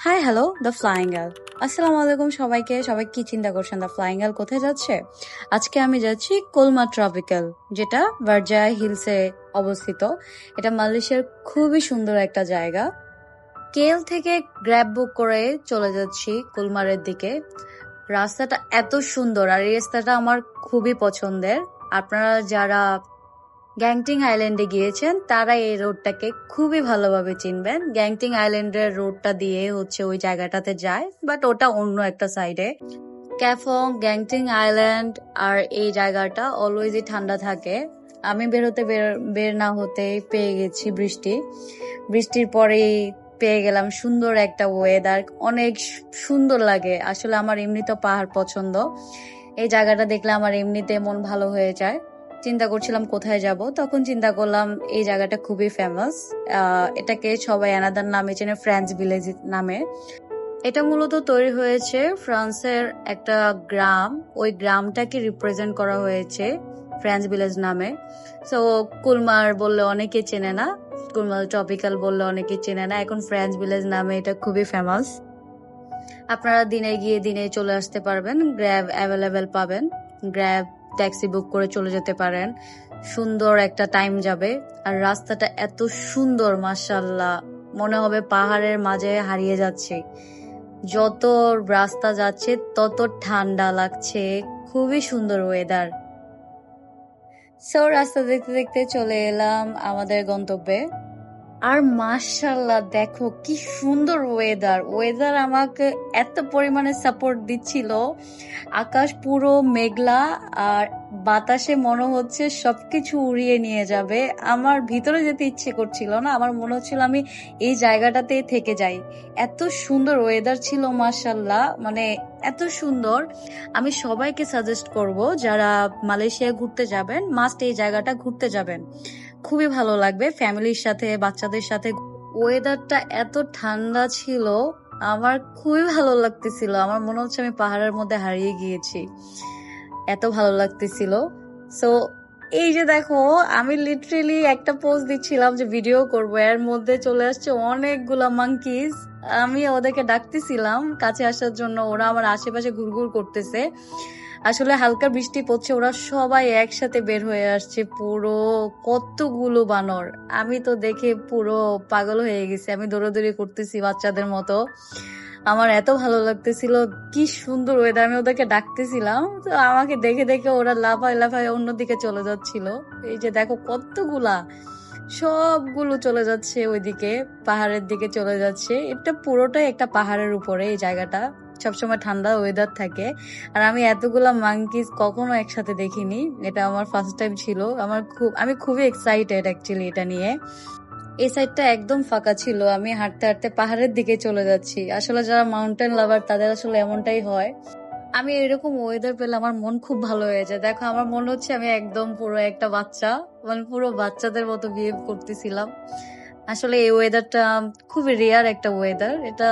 Hi hello the flying girl. আসসালামু আলাইকুম সবাইকে। সবাই কি চিন্তা করছেন দ্য ফ্লাইং গার্ল কোথায় যাচ্ছে? আজকে আমি যাচ্ছি কোলমা ট্রপিক্যাল, যেটা ভার্জাই হিলসে অবস্থিত। এটা মালয়েশিয়ার খুবই সুন্দর একটা জায়গা। কেল থেকে গ্র্যাব বুক করে চলে যাচ্ছি কুলমারের দিকে। রাস্তাটা এত সুন্দর আর এই রাস্তাটা আমার খুবই পছন্দের। আপনারা যারা গ্যাংটিং আইল্যান্ডে গিয়েছেন তারা এই রোডটাকে খুবই ভালোভাবে চিনবেন। গ্যাংটিং আইল্যান্ডের রোডটা দিয়ে হচ্ছে ওই জায়গাটাতে যায়, বাট ওটা অন্য একটা সাইডে। ক্যাফং, গ্যাংটিং আইল্যান্ড আর এই জায়গাটা অলওয়েজই ঠান্ডা থাকে। আমি বেরোতে বের না হতেই পেয়ে গেছি বৃষ্টির পরেই পেয়ে গেলাম সুন্দর একটা ওয়েদার। অনেক সুন্দর লাগে আসলে। আমার এমনি তো পাহাড় পছন্দ, এই জায়গাটা দেখলে আমার এমনিতে মন ভালো হয়ে যায়। চিন্তা করছিলাম কোথায় যাব, তখন চিন্তা করলাম এই জায়গাটা খুবই ফেমাস। এটাকে সবাই অ্যানাদার নামে চেনে, ফ্রেঞ্চ ভিলেজ নামে। এটা মূলত তৈরি হয়েছে ফ্রান্সের একটা গ্রাম, ওই গ্রামটাকে রিপ্রেজেন্ট করা হয়েছে ফ্রেঞ্চ ভিলেজ নামে। সো কুলমার বললে অনেকে চেনে না, কুলমার ট্রপিক্যাল বললে অনেকে চেনে না, এখন ফ্রেঞ্চ ভিলেজ নামে এটা খুবই ফেমাস। আপনারা দিনে গিয়ে দিনে চলে আসতে পারবেন, গ্র্যাব অ্যাভেলেবেল পাবেন, গ্র্যাব ট্যাক্সি বুক করে চলে যেতে পারেন। সুন্দর একটা টাইম যাবে। আর রাস্তাটা এত সুন্দর, মাশাআল্লাহ, মনে হবে পাহাড়ের মাঝে হারিয়ে যাচ্ছে। যত রাস্তা যাচ্ছে তত ঠান্ডা লাগছে, খুবই সুন্দর ওয়েদার। সো রাস্তা দেখতে দেখতে চলে এলাম আমাদের গন্তব্যে। আর মাশাআল্লাহ দেখো কি সুন্দর ওয়েদার আমাকে এত পরিমাণে সাপোর্ট দিচ্ছিল। আকাশ পুরো মেঘলা আর বাতাসে মনে হচ্ছে সবকিছু উড়িয়ে নিয়ে যাবে। আমার ভিতরে যেতে ইচ্ছে করছিল না, আমার মনে হচ্ছিল আমি এই জায়গাটাতে থেকে যাই। এত সুন্দর ওয়েদার ছিল মাশাআল্লাহ, মানে এত সুন্দর। আমি সবাইকে সাজেস্ট করব যারা মালয়েশিয়া ঘুরতে যাবেন, মাস্ট এই জায়গাটা ঘুরতে যাবেন। খুবই ভালো লাগবে ফ্যামিলির সাথে, বাচ্চাদের সাথে। ওয়েদারটা এত ঠান্ডা ছিল, আমার খুবই ভালো লাগতেছিল। আমার মনে হচ্ছে আমি পাহাড়ের মধ্যে হারিয়ে গিয়েছি, এত ভালো লাগতেছিল। সো এই যে দেখো, আমি লিটারেলি একটা পোজ দিচ্ছিলাম যে ভিডিও করবো, এর মধ্যে চলে আসছে অনেকগুলা মাঙ্কিজ। আমি ওদেরকে ডাকতেছিলাম কাছে আসার জন্য, ওরা আমার আশেপাশে ঘুরঘুর করতেছে। আসলে হালকা বৃষ্টি পড়ছে, ওরা সবাই একসাথে বের হয়ে আসছে, পুরো কতগুলো বানর। আমি তো দেখে পুরো পাগল হয়ে গেছি, আমি দৌড়াদৌড়ি করতেছি বাচ্চাদের মতো। আমার এত ভালো লাগতেছিল, কি সুন্দর ওয়েদার। আমি ওদেরকে ডাকতেছিলাম, তো আমাকে দেখে দেখে ওরা লাফায় লাফায় অন্যদিকে চলে যাচ্ছিল। এই যে দেখো কতগুলা, সবগুলো চলে যাচ্ছে ওইদিকে, পাহাড়ের দিকে চলে যাচ্ছে। এটা পুরোটাই একটা পাহাড়ের উপরে এই জায়গাটা, সবসময় ঠান্ডা ওয়েদার থাকে। আর আমি এতগুলা মাঙ্কিজ কখনো একসাথে দেখিনি, এটা আমার ফার্স্ট টাইম ছিল। আমি খুবই এক্সাইটেড অ্যাকচুয়ালি এটা নিয়ে। এই সাইডটা একদম ফাঁকা ছিল, আমি হাঁটতে হাঁটতে পাহাড়ের দিকে চলে যাচ্ছি। আসলে যারা মাউন্টেন লাভার তাদের আসলে এমনটাই হয়। আমি এরকম ওয়েদার পেলে আমার মন খুব ভালো হয়ে যায়। দেখো আমার মনে হচ্ছে আমি একদম পুরো একটা বাচ্চা, মানে পুরো বাচ্চাদের মতো বিহেভ করতেছিলাম। আসলে এই ওয়েদারটা খুবই রেয়ার একটা ওয়েদার, এটা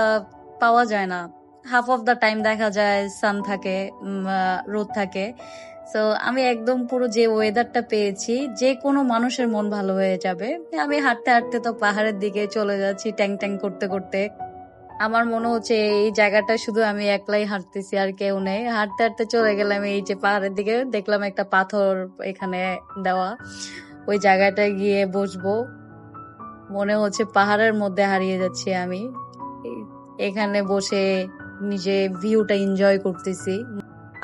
পাওয়া যায় না। হাফ অফ দা টাইম দেখা যায় সান থাকে, রোদ থাকে। তো আমি একদম পুরো যে ওয়েদারটা পেয়েছি, যে কোনো মানুষের মন ভালো হয়ে যাবে। আমি হাঁটতে হাঁটতে তো পাহাড়ের দিকে চলে যাচ্ছি ট্যাং ট্যাং করতে করতে। আমার মনে হচ্ছে এই জায়গাটা শুধু আমি একলাই হাঁটতেছি, আর কেউ নেই। হাঁটতে হাঁটতে চলে গেলাম এই যে পাহাড়ের দিকে, দেখলাম একটা পাথর এখানে দেওয়া, ওই জায়গাটায় গিয়ে বসবো। মনে হচ্ছে পাহাড়ের মধ্যে হারিয়ে যাচ্ছি আমি। এখানে বসে নিজে ভিউটা এনজয় করতেছি।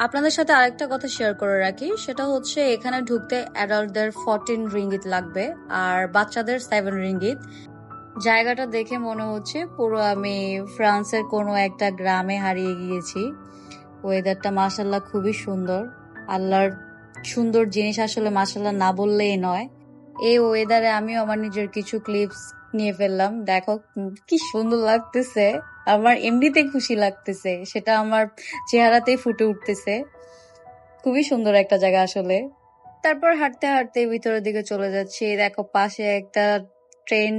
আপনাদের সাথে আরেকটা কথা শেয়ার করে রাখি, সেটা হচ্ছে এখানে ঢুকতে অ্যাডাল্টদের 14 রিঙ্গিত লাগবে আর বাচ্চাদের 7 রিঙ্গিত। জায়গাটা দেখে মনে হচ্ছে পুরো আমি ফ্রান্সের কোনো একটা গ্রামে হারিয়ে গিয়েছি। ওয়েদারটা মাশাল্লাহ খুবই সুন্দর। আল্লাহর সুন্দর জিনিস আসলে মাশাল্লাহ না বললেই নয়। এই ওয়েদারে আমিও আমার নিজের কিছু ক্লিপস নিয়ে ফেললাম। দেখো কি সুন্দর লাগতেছে, আমার এমনিতে খুশি লাগতেছে, সেটা আমার চেহারাতেই ফুটে উঠতেছে। খুবই সুন্দর একটা জায়গা আসলে। তারপর হাঁটতে হাঁটতে ভিতরের দিকে চলে যাচ্ছি। দেখো পাশে একটা ট্রেন,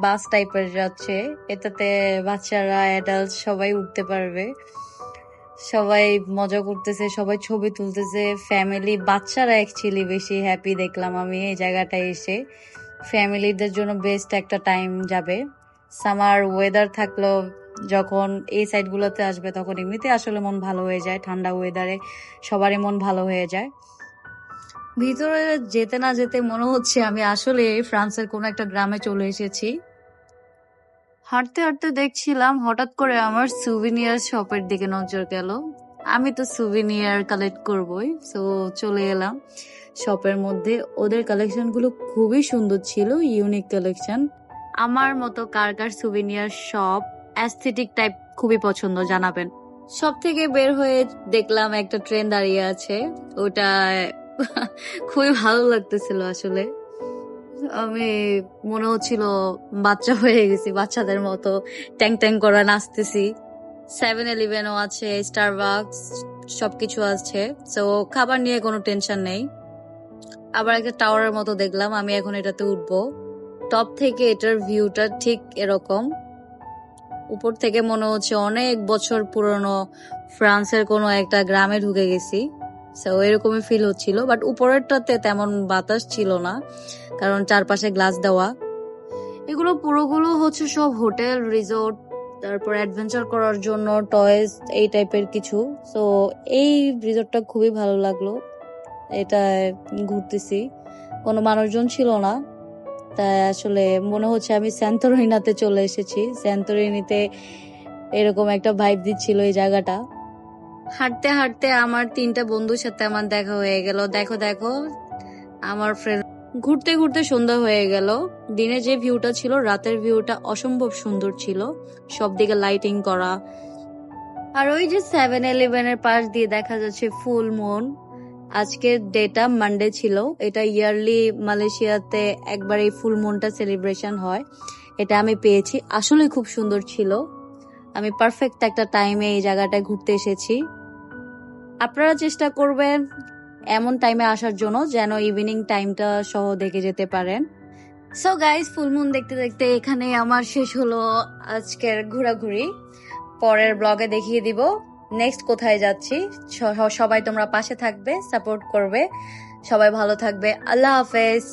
বাস টাইপের যাচ্ছে, এটাতে বাচ্চারা, অ্যাডাল্ট সবাই উঠতে পারবে। সবাই মজা করতেছে, সবাই ছবি তুলতেছে, ফ্যামিলি, বাচ্চারা অ্যাকচুয়ালি বেশি হ্যাপি দেখলাম আমি এই জায়গাটায় এসে। ফ্যামিলিদের জন্য বেস্ট একটা টাইম যাবে। সামার ওয়েদার থাকলেও যখন এই সাইডগুলোতে আসবে তখন এমনিতে আসলে মন ভালো হয়ে যায়, ঠান্ডা ওয়েদারে সবারই মন ভালো হয়ে যায়। ভিতরে যেতে না যেতে মনে হচ্ছে আমি আসলে ফ্রান্সের কোনো একটা গ্রামে চলে এসেছি। হাঁটতে হাঁটতে দেখছিলাম হঠাৎ করে আমার সুভিনিয়ার শপের দিকে নজর গেল। আমি তো সুভিনিয়ার কালেক্ট করবই, সো চলে এলাম শপের মধ্যে। ওদের কালেকশন গুলো খুবই সুন্দর ছিল, ইউনিক কালেকশন। আমার মতো কার কার সুভিনিয়ার শপ অ্যাস্থেটিক টাইপ খুবই পছন্দ জানাবেন। সব থেকে বের হয়ে দেখলাম একটা ট্রেন দাঁড়িয়ে আছে, ওটা খুবই ভালো লাগতেছিল আসলে। আমি মনে হচ্ছিল বাচ্চা হয়ে গেছি, বাচ্চাদের মতো ট্যাং ট্যাং করে নাচতেছি। 7-Eleven-ও আছে, স্টারবাকস, সবকিছু আছে, তো খাবার নিয়ে কোনো টেনশন নেই। আবার একটা টাওয়ারের মতো দেখলাম, আমি এখন এটাতে উঠবো। টপ থেকে এটার ভিউটা ঠিক এরকম, উপর থেকে মনে হচ্ছে অনেক বছর পুরনো ফ্রান্সের কোনো একটা গ্রামে ঢুকে গেছি, তো এরকমই ফিল হচ্ছিল। বাট উপরেরটাতে তেমন বাতাস ছিল না, কারণ চারপাশে গ্লাস দেওয়া। এগুলো পুরোগুলো হচ্ছে সব হোটেল, রিসোর্ট, তারপর অ্যাডভেঞ্চার করার জন্য টয়েস, এই টাইপের কিছু। তো এই রিসোর্টটা খুবই ভালো লাগলো, এটা ঘুরতেছি, কোনো মানুষজন ছিল না, তাই আসলে মনে হচ্ছে আমি স্যান্তরিনাতে চলে এসেছি। স্যান্তরিনিতে এরকম একটা ভাইব দিচ্ছিল এই জায়গাটা। হাঁটতে হাঁটতে আমার 3টা বন্ধুর সাথে আমার দেখা হয়ে গেল। দেখো দেখো আমার ফ্রেন্ড। ঘুরতে ঘুরতে সন্ধ্যা হয়ে গেল। দিনে যে ভিউটা ছিল, রাতের ভিউটা অসম্ভব সুন্দর ছিল, সব দিকে লাইটিং করা। আর ওই যে 7-Eleven-এর পাশ দিয়ে দেখা যাচ্ছে ফুল মুন। আজকের ডেটা মানডে ছিল, এটা ইয়ারলি মালয়েশিয়াতে একবার এই ফুল মুনটা সেলিব্রেশন হয়, এটা আমি পেয়েছি, আসলে খুব সুন্দর ছিল। আমি পারফেক্ট একটা টাইমে এই জায়গাটায় ঘুরতে এসেছি। আপনারা চেষ্টা করবেন এমন টাইমে আসার জন্য যেন ইভিনিং টাইমটা সহ দেখে যেতে পারেন। সো গাইস, ফুল মুন দেখতে দেখতে এখানে আমার শেষ হলো আজকের ঘোরাঘুরি। পরের ব্লগে দেখিয়ে দিব নেক্সট কোথায় যাচ্ছি। সবাই তোমরা পাশে থাকবে, সাপোর্ট করবে, সবাই ভালো থাকবে। আল্লাহ হাফেজ।